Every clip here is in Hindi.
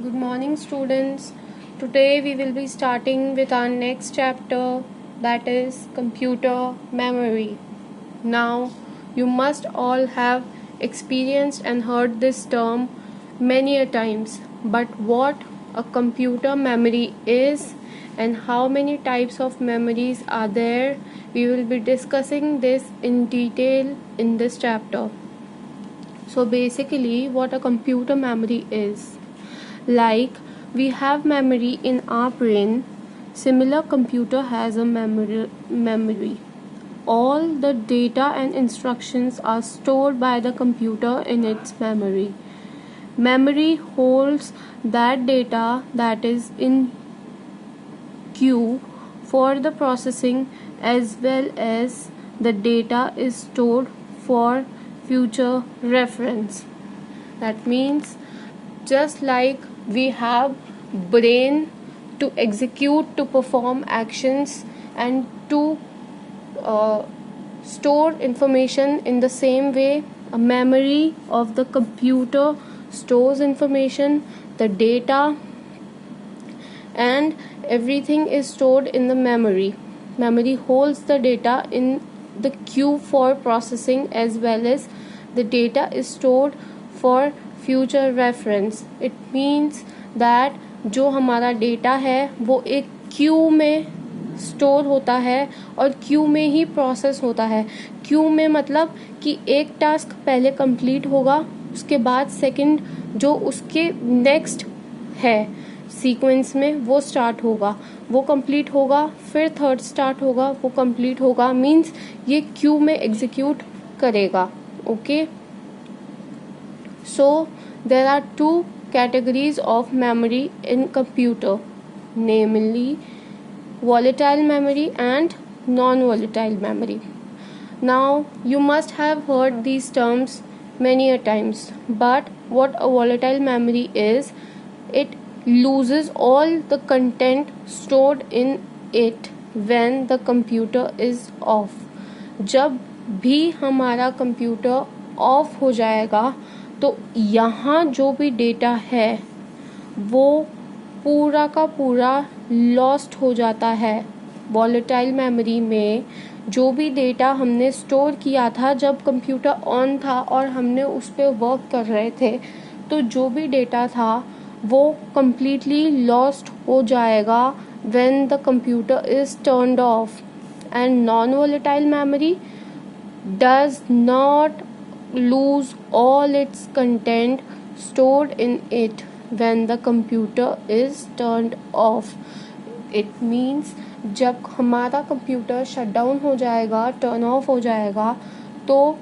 Good morning, students. Today we will be starting with our next chapter, that is computer memory. Now, you must all have experienced and heard this term many a times, but what a computer memory is and how many types of memories are there, we will be discussing this in detail in this chapter. So basically what a computer memory is, like we have memory in our brain, similar computer has a memory. All the data and instructions are stored by the computer in its memory. Memory holds that data that is in queue for the processing, as well as the data is stored for future reference. That means just like we have brain to execute, to perform actions and to store information, in the same way a memory of the computer stores information, the data and everything is stored in the memory. Memory holds the data in the queue for processing, as well as the data is stored for future reference. It means that जो हमारा डेटा है वो एक क्यू में स्टोर होता है और क्यू में ही प्रोसेस होता है. क्यू में मतलब कि एक टास्क पहले कंप्लीट होगा, उसके बाद सेकंड जो उसके नेक्स्ट है सीक्वेंस में वो स्टार्ट होगा, वो कंप्लीट होगा, फिर थर्ड स्टार्ट होगा, वो कंप्लीट होगा. मीन्स ये क्यू में एग्जीक्यूट करेगा. Okay. So there are two categories of memory in computer, namely volatile memory and non-volatile memory. Now you must have heard these terms many a times, but what a volatile memory is, it loses all the content stored in it when the computer is off. जब भी हमारा कंप्यूटर ऑफ हो जाएगा तो यहाँ जो भी डेटा है वो पूरा का पूरा लॉस्ट हो जाता है. वॉलेटाइल मेमोरी में जो भी डेटा हमने स्टोर किया था जब कंप्यूटर ऑन था और हमने उस पर वर्क कर रहे थे, तो जो भी डेटा था वो completely लॉस्ट हो जाएगा when the computer is turned off. And non-volatile memory does not lose all its content stored in it when the computer is turned off. It means जब हमारा कंप्यूटर शट डाउन हो जाएगा, टर्न ऑफ हो जाएगा, तो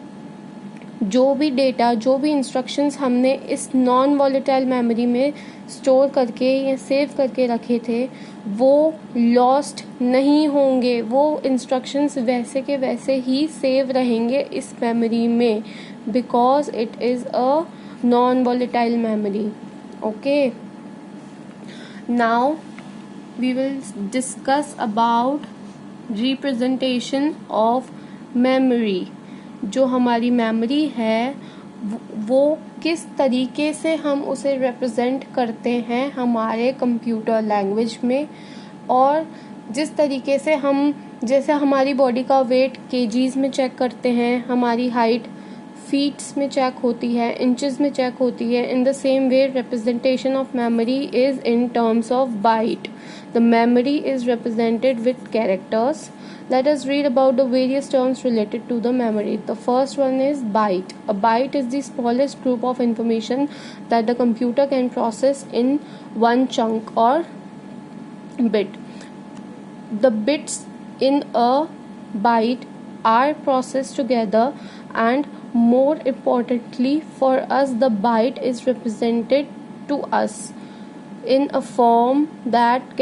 जो भी डेटा, जो भी इंस्ट्रक्शंस हमने इस नॉन वॉलेटाइल मेमोरी में स्टोर करके या सेव करके रखे थे वो लॉस्ट नहीं होंगे. वो इंस्ट्रक्शंस वैसे के वैसे ही सेव रहेंगे इस मेमोरी में, because it is a non volatile memory. Okay. Now we will discuss about representation of memory. जो हमारी मेमोरी है वो किस तरीके से हम उसे रिप्रेजेंट करते हैं हमारे कंप्यूटर लैंग्वेज में, और जिस तरीके से हम, जैसे हमारी बॉडी का वेट केजीज में चेक करते हैं, हमारी हाइट फीट्स में चेक होती है, इंचेस में चेक होती है, in the same way representation of memory is in terms of bite. The memory is represented with characters. Let us read about the various terms related to the memory. The first one is byte. A byte is the smallest group of information that the computer can process in one chunk or bit. The bits in a byte are processed together, and more importantly for us, the byte is represented to us in a form that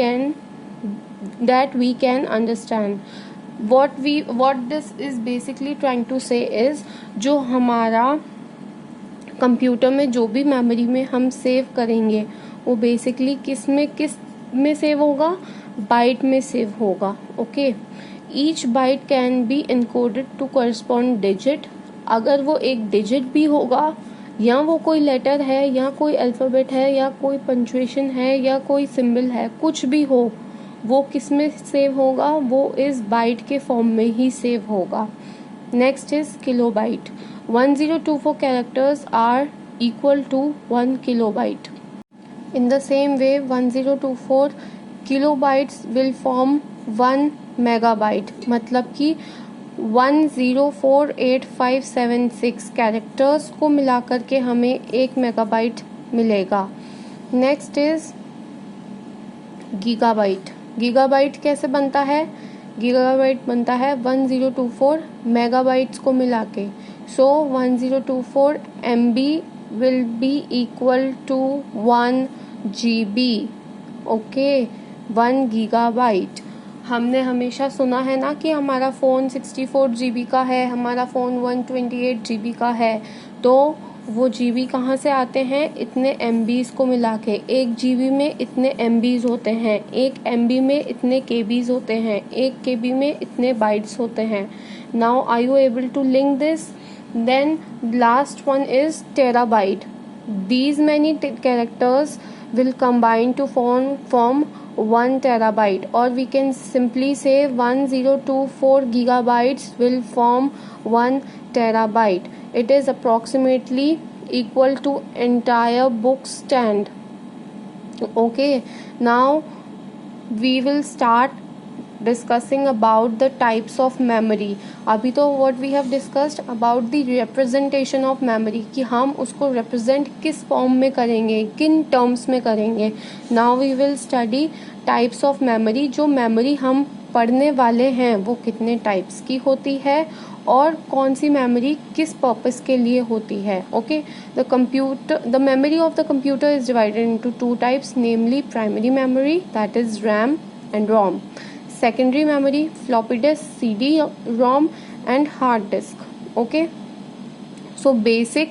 we can understand. What this is basically trying to say is, जो हमारा कंप्यूटर में जो भी मेमोरी में हम सेव करेंगे वो बेसिकली किस में सेव होगा, बाइट में सेव होगा. Okay. Each byte can be encoded to correspond digit. अगर वो एक डिजिट भी होगा या वो कोई लेटर है या कोई अल्फ़ाबेट है या कोई पंक्चुएशन है या कोई सिंबल है, कुछ भी हो, वो किस में सेव होगा, वो इस बाइट के फॉर्म में ही सेव होगा. Next is kilobyte. 1024 characters are equal to 1 kilobyte. In the same way, 1024 kilobytes will form 1 megabyte. मतलब कि 104856 कैरेक्टर्स को मिलाकर के हमें 1 मेगाबाइट मिलेगा. Next is gigabyte. गीगाबाइट कैसे बनता है? गीगाबाइट बनता है 1024 मेगाबाइट्स को मिला के. सो 1024 MB will be equal to 1 GB. Okay, 1 gigabyte. हमने हमेशा सुना है ना कि हमारा फ़ोन 64 GB का है, हमारा फ़ोन 128 GB का है. तो वो GB कहाँ से आते हैं? इतने MBs को मिला के. 1 GB में इतने MBs होते हैं, 1 MB में इतने KBs होते हैं, 1 KB में इतने बाइट्स होते हैं. Now are you able to link this? Then last one is terabyte. These many characters will combine to form 1 terabyte, or we can simply say 1024 gigabytes will form 1 terabyte. It is approximately equal to entire book stand. Okay, now we will start discussing about the types of memory. अभी तो what we have discussed about the representation of memory, कि हम उसको represent किस फॉर्म में करेंगे, किन टर्म्स में करेंगे. Now we will study types of memory. जो मेमोरी हम पढ़ने वाले हैं वो कितने टाइप्स की होती है और कौन सी मेमोरी किस पर्पस के लिए होती है. Okay, the memory of the computer is divided into 2 types, namely primary memory, that is RAM and ROM. Secondary memory, floppy disk, CD-ROM and hard disk. Okay, so basic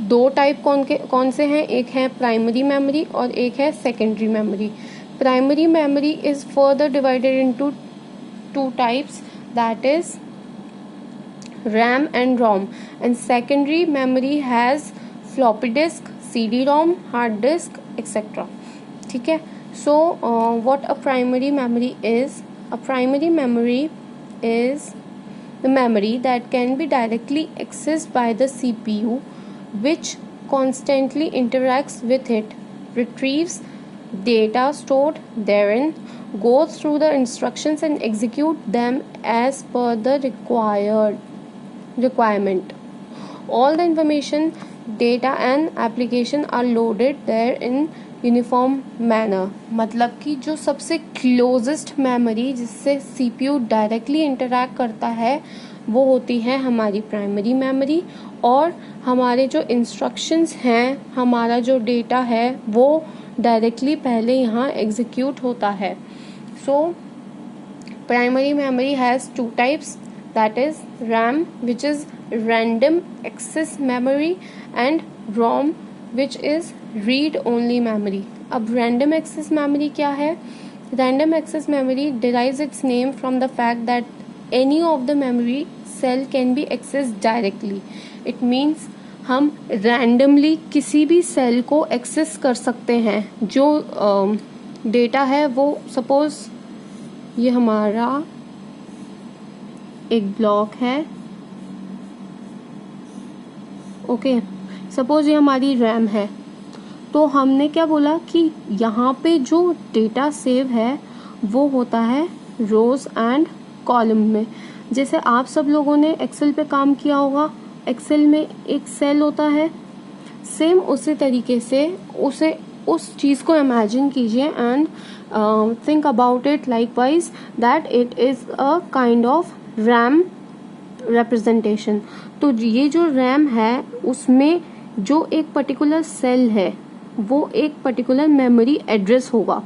2 type कौन से हैं? एक है प्राइमरी मेमोरी और एक है secondary memory. Primary memory is further divided into 2 types, that is RAM and ROM, and secondary memory has floppy disk, CD-ROM, hard disk, etc. ठीक है. So what a primary memory is? A primary memory is the memory that can be directly accessed by the CPU, which constantly interacts with it, retrieves data stored therein, goes through the instructions and execute them as per the requirement. All the information, data and application are loaded there in uniform manner. मतलब कि जो सबसे क्लोजेस्ट मेमोरी जिससे CPU डायरेक्टली इंटरैक्ट करता है वो होती है हमारी प्राइमरी मेमोरी, और हमारे जो इंस्ट्रक्शंस हैं, हमारा जो डेटा है वो डायरेक्टली पहले यहाँ एग्जीक्यूट होता है. So primary memory has 2 types, that is RAM, which is random access memory, and ROM, which is read only memory. अब random access memory क्या है? Random access memory derives its name from the fact that any of the memory cell can be accessed directly. It means हम randomly किसी भी सेल को एक्सेस कर सकते हैं. जो डेटा है वो सपोज ये हमारा एक ब्लॉक है. ओके, सपोज ये हमारी रैम है. तो हमने क्या बोला कि यहाँ पे जो डेटा सेव है वो होता है रोज एंड कॉलम में. जैसे आप सब लोगों ने एक्सेल पे काम किया होगा, एक्सेल में एक सेल होता है, सेम उसी तरीके से उस चीज़ को इमेजिन कीजिए and think about it likewise that it is a kind of RAM representation. तो ये जो रैम है उसमें जो एक पर्टिकुलर सेल है वो एक पर्टिकुलर मेमोरी एड्रेस होगा,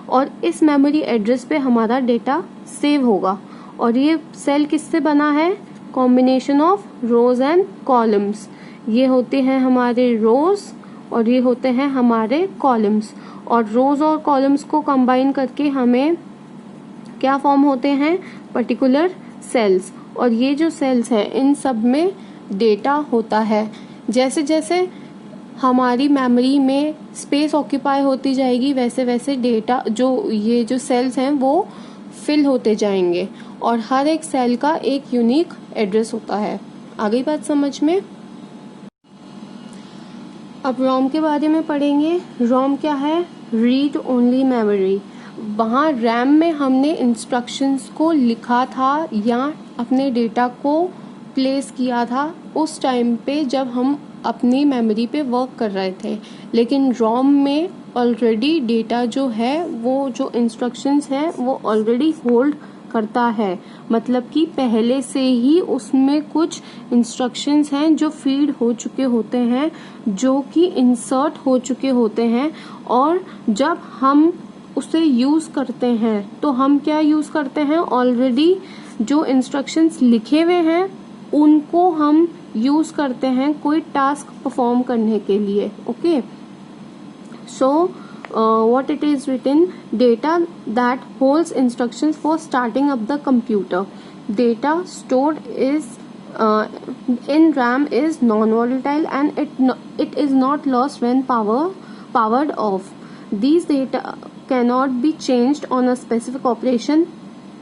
और इस मेमोरी एड्रेस पे हमारा डेटा सेव होगा. और ये सेल किससे बना है? Combination of rose and columns. ये होते हैं हमारे रोज और ये होते हैं हमारे कॉलम्स, और रोज और कॉलम्स को कंबाइन करके हमें क्या फॉर्म होते हैं? Particular cells. और ये जो सेल्स हैं इन सब में डेटा होता है. जैसे जैसे हमारी मेमोरी में स्पेस ऑक्यूपाई होती जाएगी, वैसे वैसे डेटा ये जो सेल्स हैं वो फिल होते जाएंगे और हर एक सेल का एक यूनिक एड्रेस होता है। आ गई बात समझ में? अब रोम के बारे में पढ़ेंगे। रोम क्या है? Read only memory. वहाँ रैम में हमने इंस्ट्रक्शंस को लिखा था या अपने डेटा को प्लेस किया था उस टाइम पे जब हम अपनी मेमोरी पे वर्क कर रहे थे, लेकिन रोम में ऑलरेडी डेटा जो है, वो जो इंस्ट्रक्शंस हैं वो ऑलरेडी होल्ड करता है। मतलब कि पहले से ही उसमें कुछ इंस्ट्रक्शंस हैं जो फीड हो चुके होते हैं, जो कि इंसर्ट हो चुके होते हैं, और जब हम उसे यूज करते हैं तो हम क्या यूज करते हैं? ऑलरेडी जो इंस्ट्रक्शंस लिखे हुए हैं उनको हम यूज करते हैं कोई टास्क परफॉर्म करने के लिए। Okay, so what it is written, data that holds instructions for starting up the computer. Data stored is in RAM is non-volatile and it is not lost when powered off. These data cannot be changed on a specific operation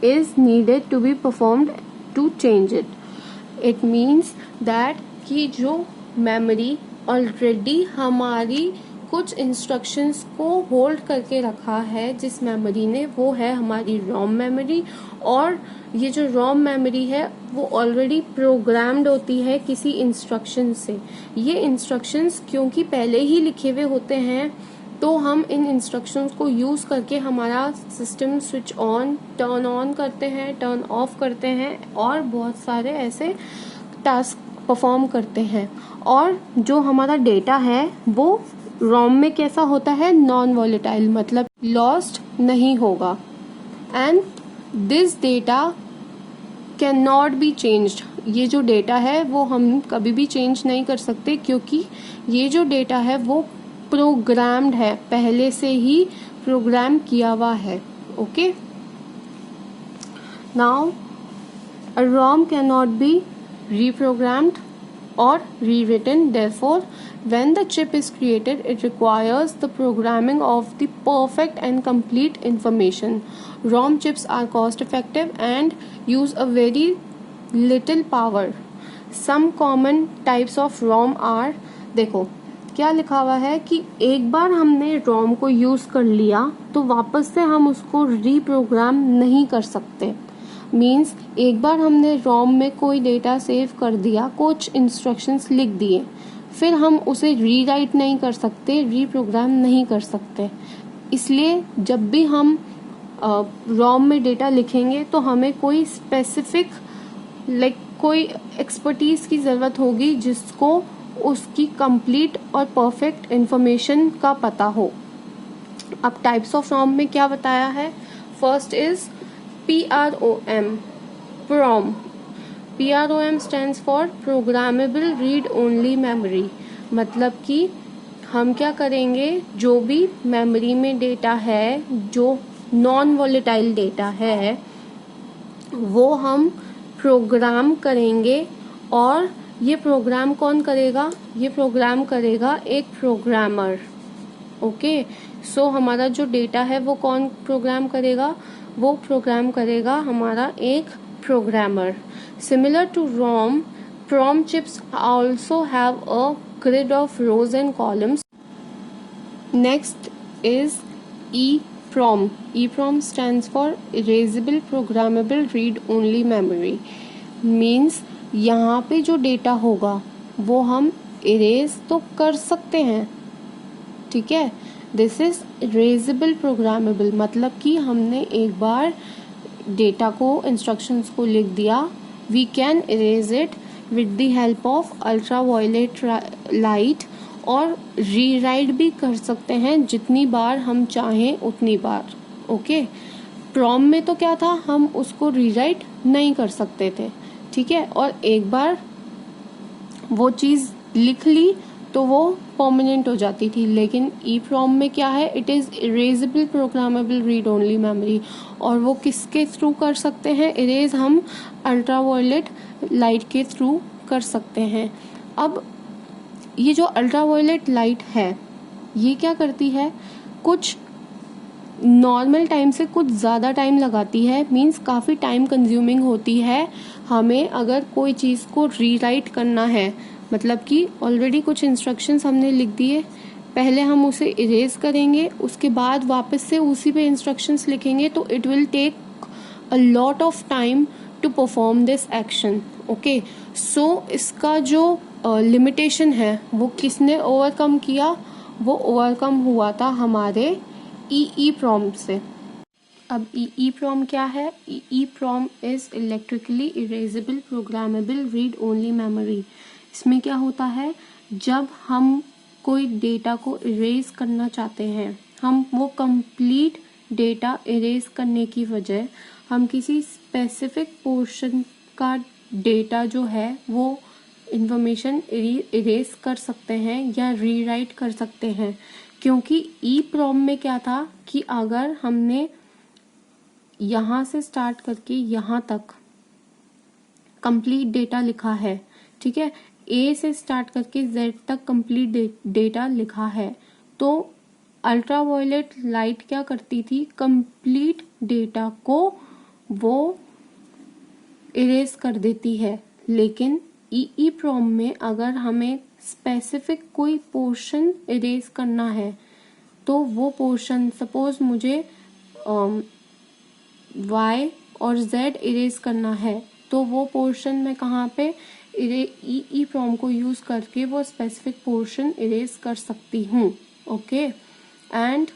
is needed to be performed to change it. It means that कि जो मेमोरी ऑलरेडी हमारी कुछ इंस्ट्रक्शंस को होल्ड करके रखा है जिस मेमोरी ने, वो है हमारी रोम मेमोरी। और ये जो रोम मेमोरी है वो ऑलरेडी प्रोग्राम्ड होती है किसी इंस्ट्रक्शन से। ये इंस्ट्रक्शंस क्योंकि पहले ही लिखे हुए होते हैं तो हम इन इंस्ट्रक्शंस को यूज करके हमारा system switch on, turn on करते हैं, टर्न ऑफ करते हैं और बहुत सारे ऐसे टास्क परफॉर्म करते हैं। और जो हमारा डेटा है वो रोम में कैसा होता है? नॉन वॉलेटाइल, मतलब लॉस्ट नहीं होगा। And this data can not be changed. ये जो डेटा है वो हम कभी भी चेंज नहीं कर सकते क्योंकि ये जो डेटा है वो प्रोग्राम्ड है, पहले से ही प्रोग्राम किया हुआ है। Okay, now a ROM can not be reprogrammed or rewritten. Therefore, when the chip is created, it requires the programming of the perfect and complete information. ROM chips are cost effective and use a very little power. Some common types of ROM are, देखो क्या लिखा हुआ है कि एक बार हमने रोम को यूज कर लिया तो वापस से हम उसको रीप्रोग्राम नहीं कर सकते। मीन्स एक बार हमने रोम में कोई डेटा सेव कर दिया, कुछ इंस्ट्रक्शंस लिख दिए, फिर हम उसे रीराइट नहीं कर सकते, रीप्रोग्राम नहीं कर सकते। इसलिए जब भी हम रोम में डेटा लिखेंगे तो हमें कोई स्पेसिफिक कोई एक्सपर्टीज की जरूरत होगी जिसको उसकी कंप्लीट और परफेक्ट इंफॉर्मेशन का पता हो। अब टाइप्स ऑफ रोम में क्या बताया है? First is PROM, PROM. PROM stands for Programmable Read Only Memory. मतलब कि हम क्या करेंगे, जो भी मेमोरी में डेटा है, जो नॉन वॉलेटाइल डेटा है, वो हम प्रोग्राम करेंगे। और ये प्रोग्राम कौन करेगा? ये प्रोग्राम करेगा एक प्रोग्रामर। ओके, सो हमारा जो डेटा है वो कौन प्रोग्राम करेगा? वो प्रोग्राम करेगा हमारा एक programmer. Similar to ROM, PROM chips also have a grid of rows and columns. Next is EPROM. EPROM stands for Erasable Programmable Read Only Memory. Means यहाँ पे जो डेटा होगा वो हम इरेज तो कर सकते हैं, ठीक है। दिस इज इरेजेबल प्रोग्रामेबल, मतलब कि हमने एक बार डेटा को, इंस्ट्रक्शंस को लिख दिया, we can erase it with the help of ultraviolet light, और रीराइट भी कर सकते हैं जितनी बार हम चाहें उतनी बार। ओके, प्रॉम में तो क्या था, हम उसको रीराइट नहीं कर सकते थे, ठीक है, और एक बार वो चीज लिख ली तो वो परमानेंट हो जाती थी। लेकिन EPROM में क्या है, it is erasable programmable read only memory, और वो किसके थ्रू कर सकते हैं इरेज? हम अल्ट्रावायलेट लाइट के थ्रू कर सकते हैं। अब ये जो अल्ट्रावायलेट लाइट है ये क्या करती है, कुछ नॉर्मल टाइम से कुछ ज़्यादा टाइम लगाती है, मींस काफ़ी टाइम कंज्यूमिंग होती है हमें अगर कोई चीज़ को रीराइट करना है। मतलब कि ऑलरेडी कुछ इंस्ट्रक्शंस हमने लिख दिए, पहले हम उसे इरेज करेंगे, उसके बाद वापस से उसी पे इंस्ट्रक्शंस लिखेंगे, तो it will take a lot of time to perform this action. Okay, so इसका जो लिमिटेशन है वो किसने ओवरकम किया, वो ओवरकम हुआ था हमारे EEPROM से। अब EEPROM क्या है? EEPROM is electrically erasable programmable read only memory. इसमें क्या होता है, जब हम कोई डेटा को इरेज करना चाहते हैं, हम वो कंप्लीट डेटा इरेज करने की वजह हम किसी स्पेसिफिक पोर्शन का डेटा जो है वो इंफॉर्मेशन इरेज कर सकते हैं या रीराइट कर सकते हैं। क्योंकि EEPROM में क्या था कि अगर हमने यहाँ से स्टार्ट करके यहाँ तक कंप्लीट डेटा लिखा है, ठीक है, A से स्टार्ट करके Z तक कंप्लीट डेटा लिखा है, तो अल्ट्रावायलेट लाइट क्या करती थी, कंप्लीट डेटा को वो इरेज कर देती है। लेकिन EEPROM में अगर हमें स्पेसिफिक कोई पोर्शन इरेज करना है, तो वो पोर्शन सपोज मुझे Y और Z इरेज करना है, तो वो पोर्शन मैं कहाँ पे EEPROM को यूज करके वो स्पेसिफिक पोर्शन इरेज कर सकती हूँ। Okay, and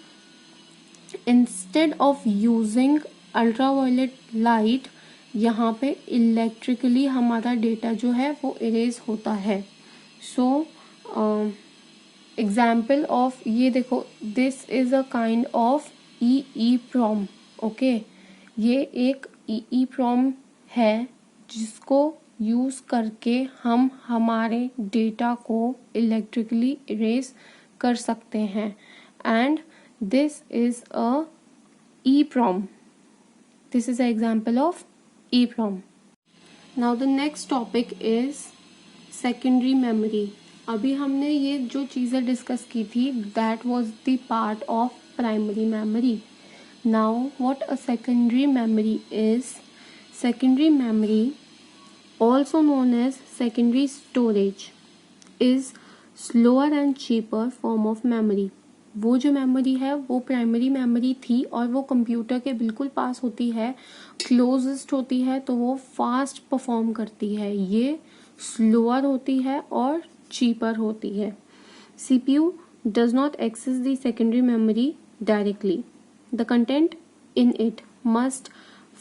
instead of using ultraviolet light, यहाँ पे इलेक्ट्रिकली हमारा डेटा जो है वो इरेज होता है। सो एग्जाम्पल ऑफ ये देखो, this is a kind of EEPROM। Okay, ये एक EEPROM है जिसको यूज करके हम हमारे डेटा को इलेक्ट्रिकली इरेज कर सकते हैं, and this is a EEPROM. This is an example of EEPROM. Now the next topic is secondary memory. अभी हमने ये जो चीज़ें डिस्कस की थी that was the part of primary memory. Now what a secondary memory is? Secondary memory, also known as secondary storage, is slower and cheaper form of memory. वो जो मेमोरी है वो प्राइमरी मेमोरी थी और वो कंप्यूटर के बिल्कुल पास होती है, क्लोजेस्ट होती है, तो वो फास्ट परफॉर्म करती है। ये स्लोअर होती है और चीपर होती है। CPU does not access the secondary memory directly. The content in it must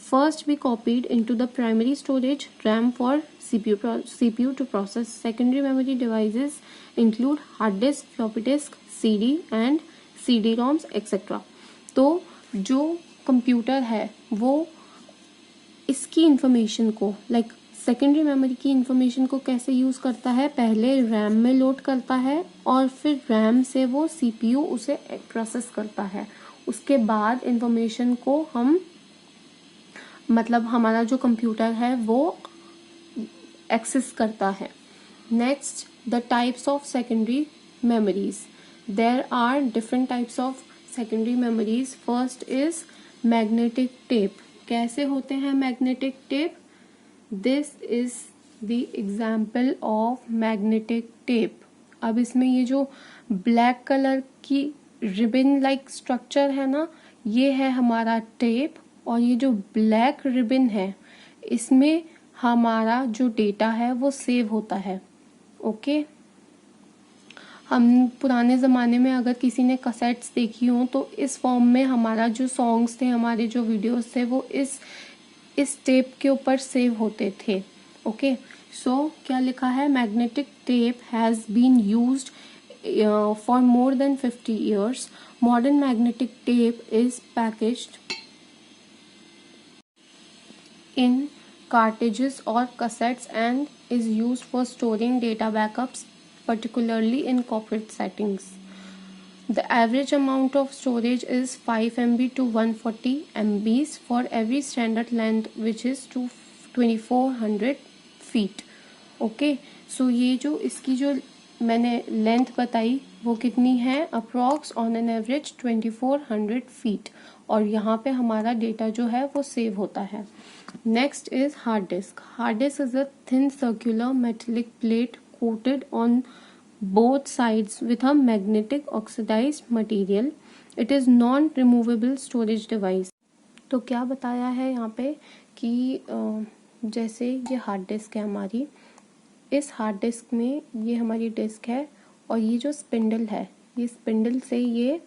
first be copied into the primary storage RAM for CPU to process. Secondary memory devices include hard disk, floppy disk, CD and CD-ROMs etc. तो जो कंप्यूटर है वो इसकी इंफॉर्मेशन को लाइक सेकेंडरी मेमोरी की इंफॉर्मेशन को कैसे यूज़ करता है, पहले रैम में लोड करता है और फिर रैम से वो CPU उसे प्रोसेस करता है। उसके बाद इंफॉर्मेशन को हम मतलब हमारा जो कंप्यूटर है वो एक्सेस करता है। Next, the types of secondary memories. There are different types of secondary memories. First is magnetic tape. कैसे होते हैं magnetic tape? This is the example of magnetic tape. अब इसमें ये जो ब्लैक कलर की रिबन लाइक स्ट्रक्चर है ना, ये है हमारा टेप, और ये जो ब्लैक रिबन है इसमें हमारा जो डेटा है वो सेव होता है। ओके, हम पुराने ज़माने में अगर किसी ने कैसेट्स देखी हो तो इस फॉर्म में हमारा जो सॉन्ग्स थे, हमारे जो वीडियोस थे, वो इस टेप के ऊपर सेव होते थे। ओके, सो क्या लिखा है? Magnetic tape has been used for more than 50 years. Modern magnetic tape is packaged in cartridges or cassettes and is used for storing data backups, particularly in corporate settings. The average amount of storage is 5 MB to 140 MB for every standard length, which is to 2400 feet. Okay, so ये जो इसकी जो मैंने लेंथ बताई वो कितनी है, approx on an average 2400 feet, और यहाँ पे हमारा डेटा जो है वो सेव होता है। Next is hard disk. Hard disk is a thin circular metallic plate coated on both sides with a magnetic oxidized material. It is non-removable storage device. तो क्या बताया है यहाँ पे कि जैसे ये हार्ड डिस्क है हमारी, इस हार्ड डिस्क में ये हमारी डिस्क है और ये जो स्पिंडल है, ये स्पिंडल से ये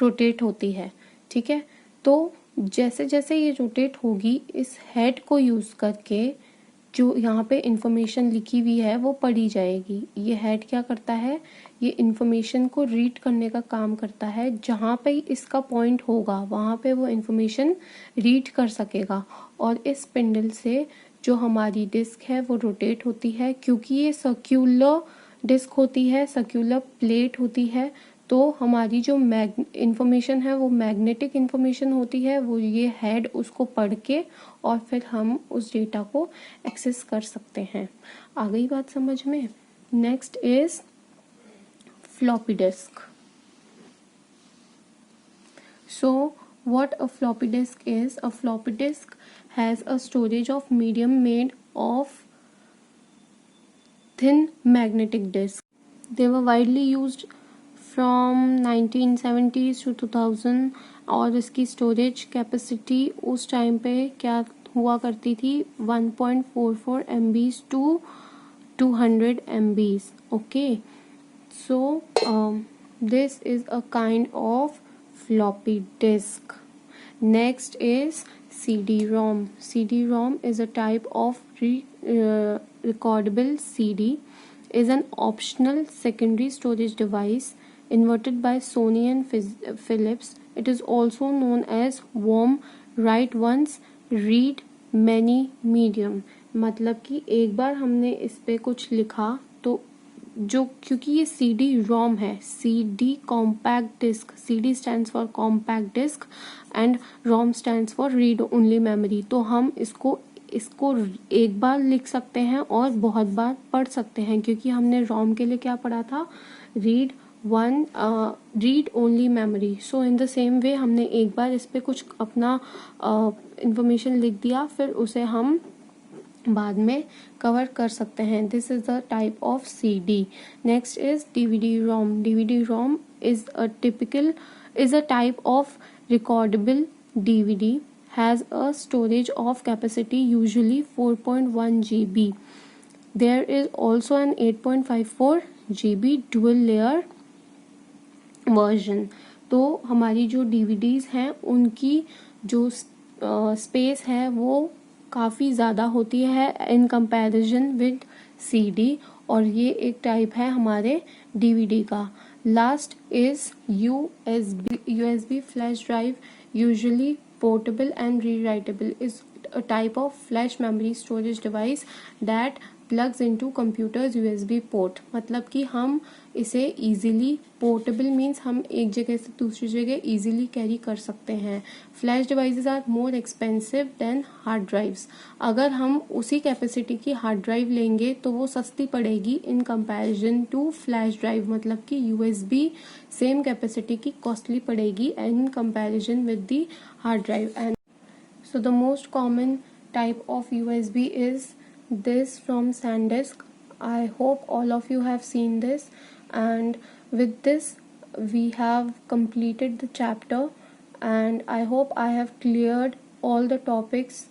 रोटेट होती है, ठीक है। तो जैसे जैसे ये रोटेट होगी, इस हेड को यूज़ करके जो यहाँ पे इंफॉर्मेशन लिखी हुई है वो पढ़ी जाएगी। ये हेड क्या करता है, ये इंफॉर्मेशन को रीड करने का काम करता है। जहाँ पे इसका पॉइंट होगा वहाँ पे वो इंफॉर्मेशन रीड कर सकेगा, और इस स्पिंडल से जो हमारी डिस्क है वो रोटेट होती है। क्योंकि ये सर्क्यूलर डिस्क होती है, सर्क्यूलर प्लेट होती है, तो हमारी जो इंफॉर्मेशन है वो मैग्नेटिक इंफॉर्मेशन होती है, वो ये हेड उसको पढ़ के और फिर हम उस डेटा को एक्सेस कर सकते हैं। आ गई बात समझ में। Next is floppy disk. So what a floppy disk is, a floppy disk has a storage of medium made of thin magnetic disk. They were widely used from 1970s to 2000, और इसकी स्टोरेज कैपेसिटी उस टाइम पे क्या हुआ करती थी, 1.44 MBs to 200 MBs. Okay, so this is a kind of floppy disk. Next is CD-ROM. CD-ROM is a type of recordable CD, is an optional secondary storage device invented by Sony and Philips. It is also known as WOM, write once, read many medium. मतलब कि एक बार हमने इस पे कुछ लिखा तो जो, क्योंकि ये CD ROM है, CD compact disc, CD stands for compact disc and ROM stands for read only memory, तो हम इसको एक बार लिख सकते हैं और बहुत बार पढ़ सकते हैं। क्योंकि हमने ROM के लिए क्या पढ़ा था, read only memory. So in the same way हमने एक बार इस पे कुछ अपना इंफॉर्मेशन लिख दिया, फिर उसे हम बाद में कवर कर सकते हैं। This is the type of CD. Next is DVD-ROM. DVD-ROM is a type of recordable DVD, has a storage of capacity usually 4.1 GB. There is also an 8.54 GB dual layer version. तो हमारी जो DVDs हैं उनकी जो स्पेस है वो काफ़ी ज़्यादा होती है इन कंपैरिजन विद CD, और ये एक टाइप है हमारे DVD का। Last is USB flash drive, usually portable and rewritable, is a type of flash memory storage device that plugs into computer's USB port. मतलब कि हम इसे easily, portable means हम एक जगह से दूसरी जगह easily कैरी कर सकते हैं। Flash devices are more expensive than hard drives. अगर हम उसी कैपेसिटी की हार्ड ड्राइव लेंगे तो वो सस्ती पड़ेगी in comparison to flash drive, मतलब कि USB सेम कैपेसिटी की कॉस्टली पड़ेगी in comparison with the hard drive. And so the most common type of USB is this from SanDisk. I hope all of you have seen this, and with this we have completed the chapter, and I hope I have cleared all the topics